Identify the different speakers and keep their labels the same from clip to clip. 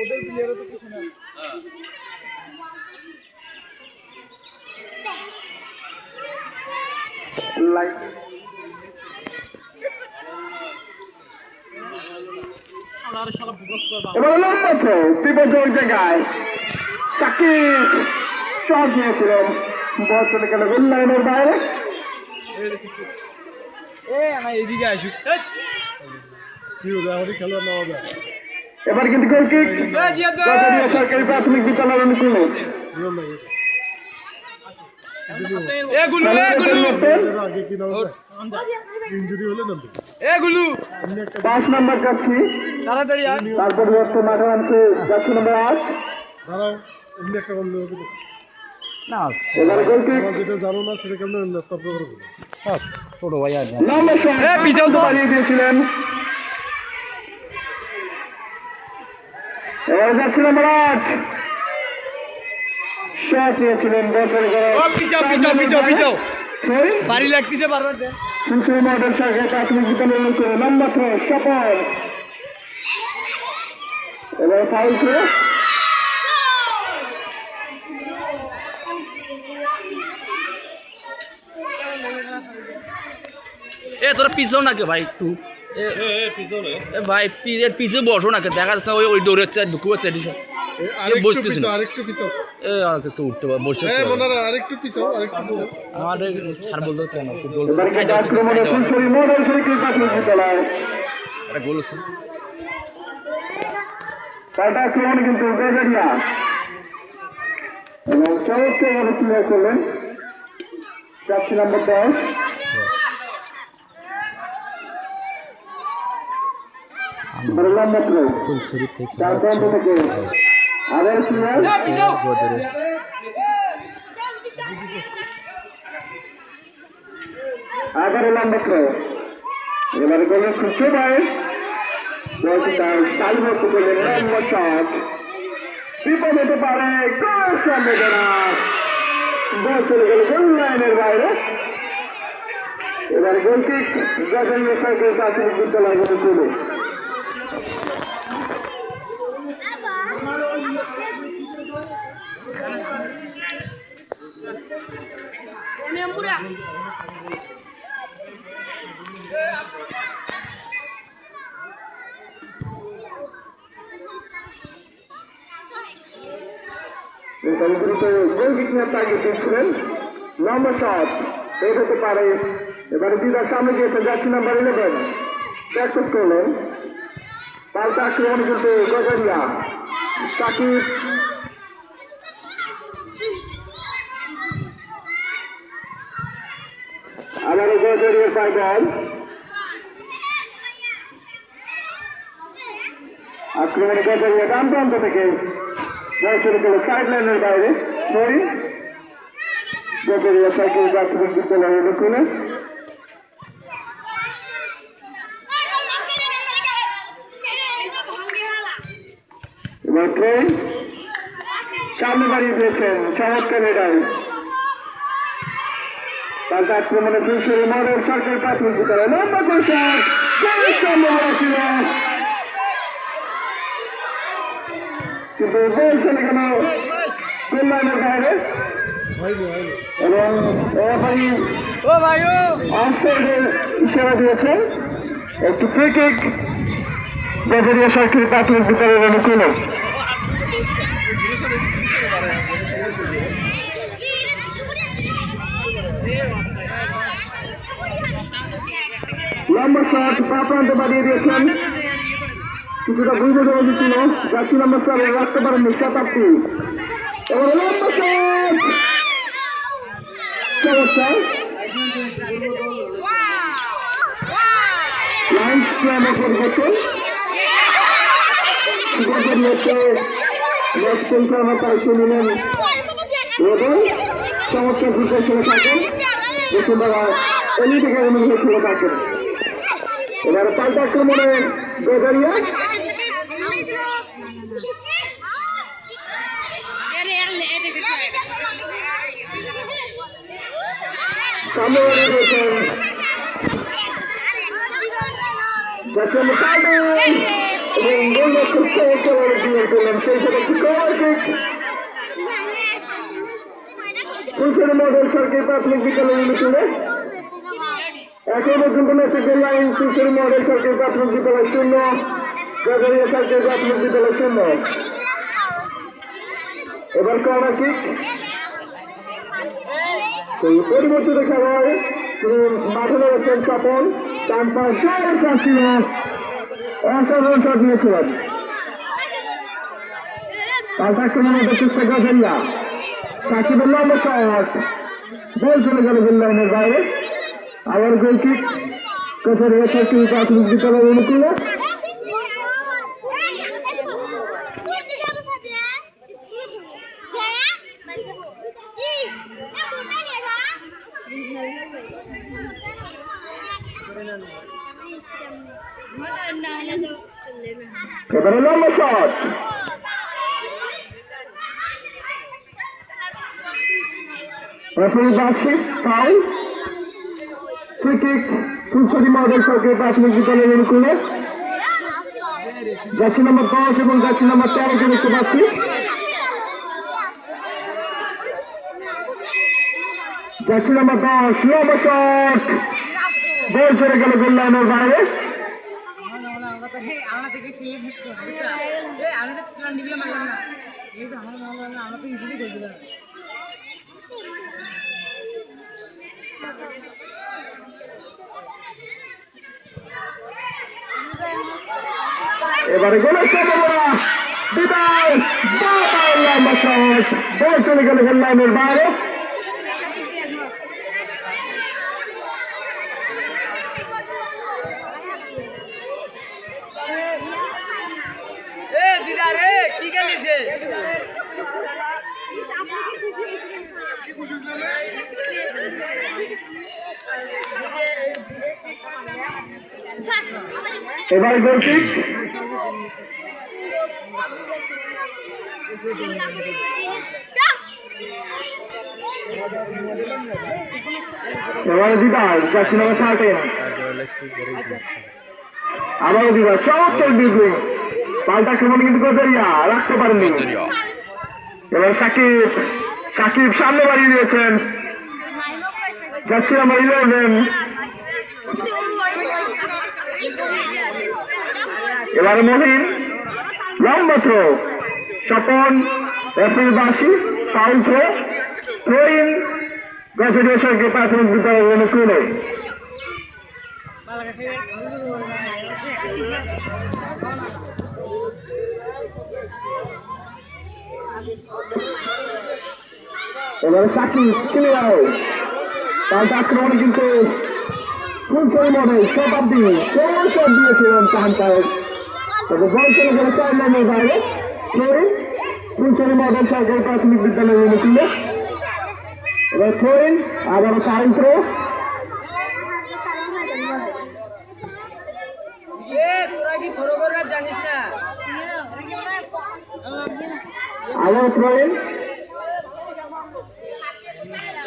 Speaker 1: ওদের প্লেয়ারও তো কিছু না। লাইট এবার লম্বাছে বিপদের জায়গায় সাকিব শট নিয়েছিলেন, বল চলে গেল গোল লাইনের বাইরে। এদিকে আসুক এবার কিন্তু গোলকিক সরকারি প্রাথমিক বিদ্যালয়ের অনুকূলে পাঁচ নম্বর কাছি তার পরিবর্তে মাঠে নামছে যাচ্ছে নম্বর 8। এবারে গোলকিক জানো না সেটা কেমন ছোট ভাই বাড়িয়ে দিয়েছিলেন। এবারে যাচ্ছে নম্বর 8 শট নিয়েছিলেন বাড়ি লাগতেছে বারবার সুন্দর মডেল সরকার প্রাথমিক বিদ্যালয় করে নম্বর 3 সফল। এবারে ফাউল ছিল
Speaker 2: তোরা পিছও না কে ভাই একটু ভাই পিছে বসো না কে দেখা যাচ্ছে ওই দৌড়ে ঢুকু হচ্ছে একটু উঠতে বসে আমাদের সার বলতে গোল হচ্ছে
Speaker 1: কিন্তু করলেন যাচ্ছি নম্বর 10
Speaker 2: ফুলছড়ি থেকে
Speaker 1: আগারো নম্বর এবারে গোলে খুঁজছে ভাই চালু করতে করলেন নম্বর 7 বিপদ হতে পারে গোল সম্ভাবনা, বল চলে গেল গোল লাইনের বাইরে। এবার গোলকিক জাতীয় সরকারি প্রাথমিক বিদ্যালয় অনুকূলে গোলকিক নিয়ে টার্গেট দিচ্ছিলেন নম্বর 7 এই হতে পারে। এবারে দিদার সামনে গিয়েছে যাচ্ছি নাম্বার 11 প্র্যাকটিস করলেন পাল্টা আক্রমণ কিন্তু গজারিয়া সাকিব আবারও গজারিয়ার পায় বল আক্রমণে গজারিয়া ডান প্রান্ত থেকে বল শুরু করলো সাইড লাইনের বাইরে সরি গজারিয়া সাইকেল প্রাথমিক বিদ্যালয় অনুকূলে সামনে বাড়িয়ে দিয়েছেন চমৎকার এটাই তার আক্রমণে ফুলছড়ি মডেল সরকারি প্রাথমিক বিদ্যালয় লম্বা সম্ভাবনা ছিল কিন্তু বল চলে গেল গোল লাইনের বাইরে এবং অফসাইডের ইশারা দিয়েছেন। একটু ফ্রি কিক গজারিয়া সরকারি প্রাথমিক বিদ্যালয়ের অনুকূলে লম্বা শট পা প্রান্তে বাড়িয়ে দিয়েছেন, কিছুটা বুঝে দেওয়া ছিল জার্সি নম্বর 4 রাখতে পারেননি শতাব্দী। এবার লম্বা শট চমৎকার লাইন স্ল্যামের পরিবর্তন পরিচালনা দায়িত্ব নিলেন চমৎকার ফুটবল খেলে থাকেন বসুন্ধরা এলিট একাডেমি খেলে থাকেন। এবার পাল্টা আক্রমণে গজারিয়া সামনে রয়েছেন এবং গোলরক্ষক সহ খেলোয়াড় ক্লিয়ার করলেন। সেই সাথে একটি কর্নার কিক ফুলছড়ি মডেল সরকারি প্রাথমিক বিদ্যালয় অনুকূলে। এখন পর্যন্ত ম্যাচের গোল লাইন ফুলছড়ি মডেল সরকারি প্রাথমিক বিদ্যালয় 0, গজারিয়া সরকারি প্রাথমিক বিদ্যালয় 0। এবার কর্নার কিক পরিবর্তিত খেলোয়াড় মাঠে রয়েছেন স্বপন, ডান পাশে অসাধারণ শট নিয়েছিলেন। পাল্টা আক্রমণের চেষ্টা গজারিয়া, সাকিবের লম্বা শট, বল চলে গেল গোল লাইনের বাইরে। আবার গোল কিক গজারিয়া সরকারি প্রাথমিক বিদ্যালয় অনুকূলে। এবারে লম্বা shot, foul, free kick Fulchhari model সরকারি প্রাথমিক বিদ্যালয়ের অনুকূলে। যাচ্ছি নম্বর 10 এবং যাচ্ছি নম্বর 13 কে দেখতে পাচ্ছি। যাচ্ছি নম্বর 10 লম্বা শট, বল চলে গেল গোল লাইনের বাইরে। এবারে গোলের সম্ভাবনা, বিদায়, লম্বা শট, বল চলে গেল গোল লাইনের বাইরে। এবার গোল কিক, এবারে দিদার যাচ্ছি নম্বর 13, আবারও দিদার চমৎকার ডিগ্রি, পাল্টা আক্রমণ কিন্তু গজারিয়া রাখতে পারেননি। এবার সাকিব সামনে বাড়িয়ে দিয়েছেন, যাচ্ছি নম্বর 11, এবারে মহিন লম্বা থ্রো, স্বপন রেফারি বাসি, ফাউল থ্রো ইন গজারিয়া সরকারি প্রাথমিক বিদ্যালয় অনুকূলে। এবারে সাকিব ক্লিয়ার, পাল্টা আক্রমণে কিন্তু ফুলছড়ি মডেল শতাব্দী শট দিয়েছিলেন চাহান সাহেব, তবে বল চলে গেল 4 নম্বর বাইরে। ফুলছড়ি মডেল সরকারি প্রাথমিক বিদ্যালয় অনুকূলে। এবার থ্রোইন, আবারও ফাউল থ্রো, আবার থ্রোইন।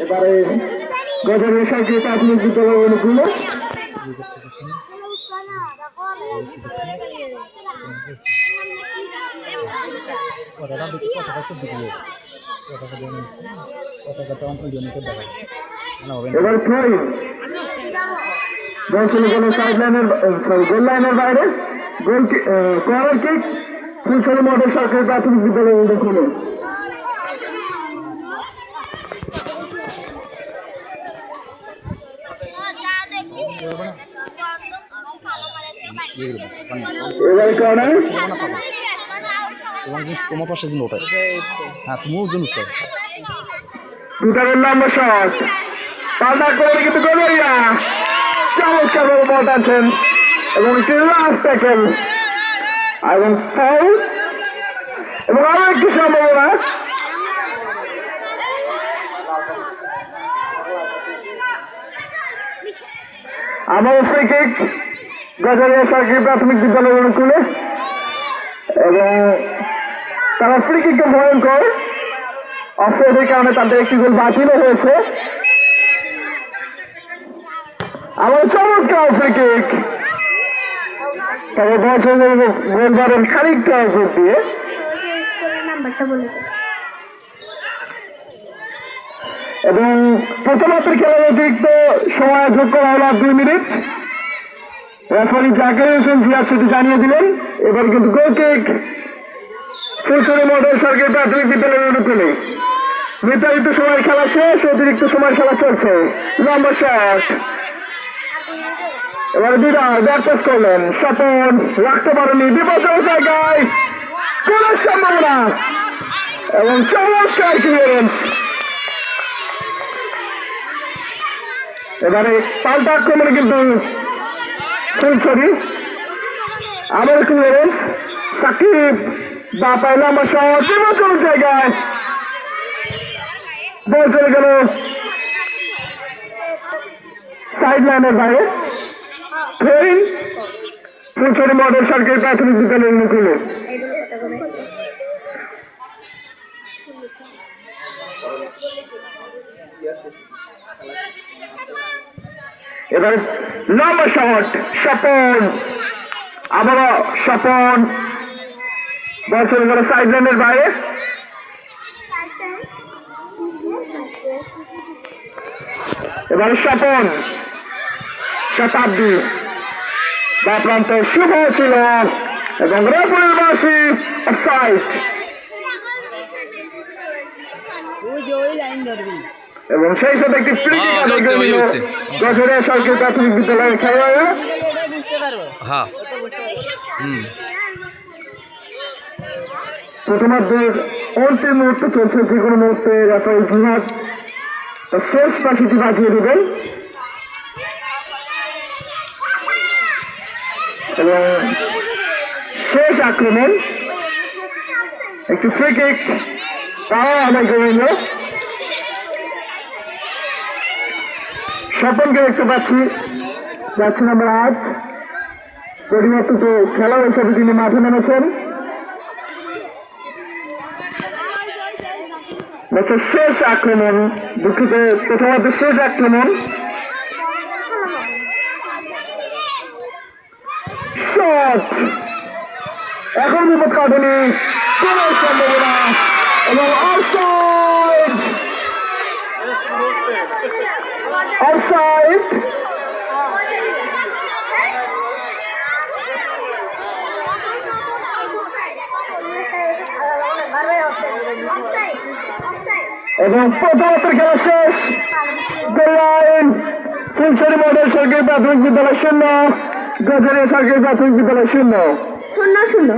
Speaker 1: এবারে গজারিয়া সরকারি প্রাথমিক বিদ্যালয় অনুকূলে। এবার থ্রোইন, বল চলে গেল গোল লাইনের বাইরে। কর্নার কিক ফুলছড়ি মডেল সরকারি প্রাথমিক বিদ্যালয় অনুকূলে। এবার কর্নার,
Speaker 2: তোমার পাশে জন ওঠে, হ্যাঁ তুমিও জন উঠে।
Speaker 1: দুটারের লম্বা শট, পাল্টা করে কিন্তু গজারিয়া চমৎকার বল টানছেন এবং একটি লাস্ট ট্যাকেল এবং ফাউল এবং আরো একটি সম্ভাবনা। আবার ফ্রি কিক গজারিয়া সরকারি প্রাথমিক বিদ্যালয় অনুকূলে এবং তারা ফ্রি কিকটা ভয়ঙ্কর, অফসাইডের কারণে তাদের একটি গোল বাতিলও হয়েছে। আবার চমৎকার ফ্রি কিক, তবে বছরের গোলবারের খানিকটা ওপর দিয়ে
Speaker 3: নাম্বারটা বলে দেন।
Speaker 1: এবং প্রথমার্ধের খেলার অতিরিক্ত সময় যোগ করা হলো 2 মিনিট। রেফারি জাকির হোসেন জিয়া সেটি জানিয়ে দিলেন। এবার কিন্তু গোল কিক ফুলছড়ি মডেল সরকারি প্রাথমিক বিদ্যালয়ের অনুকূলে। নির্ধারিত সময় খেলা শেষ, অতিরিক্ত সময় খেলা চলছে। লম্বা শট, এবারে দিদার ব্যাট পাস করলেন, স্বপন রাখতে পারেনি, বিপজ্জনক জায়গায় গোলের সম্ভাবনা এবং চমৎকার ক্লিয়ারেন্স। এবারে পাল্টা আক্রমণে কিন্তু ফুলছড়ি, আবার ক্লিয়ারেন্স, সাকিব বা পায় লম্বা শট, বিপজ্জনক জায়গায় বল চলে গেল সাইড লাইনের বাইরে। ট্রেন ফুলছড়ি মডেল সরকারি প্রাথমিক বিদ্যালয়ের অনুকূলে। এবারে লম্বা শট, স্বপন, আবারও স্বপন, বল চলে গেল সাইড লাইনের বাইরে। এবারে স্বপন, শতাব্দী বা প্রান্তে শুভ ছিল এবং রেফারির বাঁশি অফসাইড। এবং সেই সাথে একটি ফ্রি কিক গজরিয়া সরকারি প্রাথমিক বিদ্যালয়ের খেলোয়াড়রা। প্রথমার্ধের অন্তিম মুহূর্ত চলছে, যে কোনো মুহূর্তে রেফারি জিহাদ তার শেষ বাঁশিটি বাজিয়ে দেবেন এবং শেষ আক্রমণ একটি ফ্রি কিক তাও আদায় করে নিল। স্বপনকে দেখতে পাচ্ছি, যাচ্ছে নাম্বার 8, পরিবর্তিত খেলা হিসেবে তিনি মাঠে নেমেছেন। ম্যাচের শেষ আক্রমণ, দুঃখিত, প্রথমার্ধের শেষ আক্রমণ। শট, এখন বিপদ কাটেনি, গোলের সম্ভাবনা এবং অফসাইড। অফসাইড এবং প্রথমার্ধের খেলা শেষ। গোল লাইন ফুলছড়ি মডেল সরকারি প্রাথমিক বিদ্যালয় 0, গজরিয়া সরকারি প্রাথমিক বিদ্যালয় 0।
Speaker 3: 0-0।